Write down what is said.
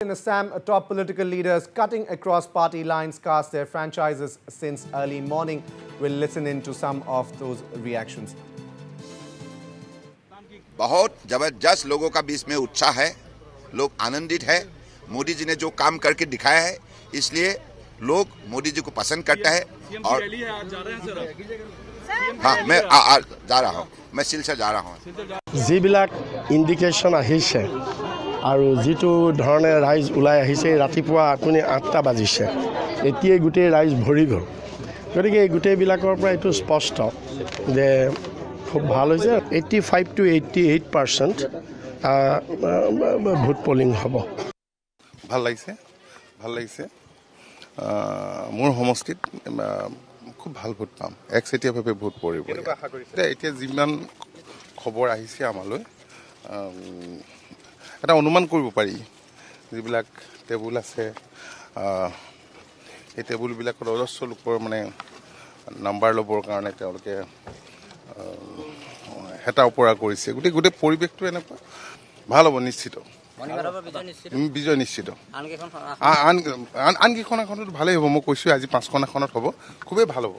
In Assam, top political leaders cutting across party lines cast their franchises since early morning. We'll listen in to some of those reactions. बहुत जबरदस्त लोगों का बीच में उत्साह है, लोग आनंदित है। मोदी जी ने जो काम करके दिखाया है, इसलिए लोग मोदी जी को पसंद करता है। और हाँ, मैं जा रहा हूँ, मैं सिलचर जा रहा हूँ। जिबिलाक इंडिकेशन आहिছে আৰু যেটো ধৰণে ৰাইজ ওলাই আহিছে ৰাতিপুৱা আপুনি 8টা বাজিছে এতিয়া গুটেই ৰাইজ ভৰি গ'ল গতিকে এই গুটেইবিলাকৰ পৰা এটো স্পষ্ট যে খুব ভাল হৈছে 85 to 88% ভোট পোলিং হ'ব ভাল লাগিছে মোৰ সমষ্টিত খুব ভাল ভোট পাম একচেটিয়াভাৱে ভোট পৰিব এতিয়া যিমান খবৰ আহিছে আমালৈ এটা অনুমান কৰিব পাৰি যিবিলাক টেবুল আছে এই টেবুলবিলাকৰ অজস্ৰ লোকৰ মানে নাম্বাৰ ল'বৰ কাৰণে তেওঁলোকে হেতা ওপৰা কৰিছে গোটেই পৰিৱেশটো এনেকুৱা ভাল হ'ব নিশ্চিত বিজয় নিশ্চিত আনকেইখন এখনত ভালেই হ'ব মই কৈছোঁ আজি 5খন এখনত হ'ব খুবেই ভাল হ'ব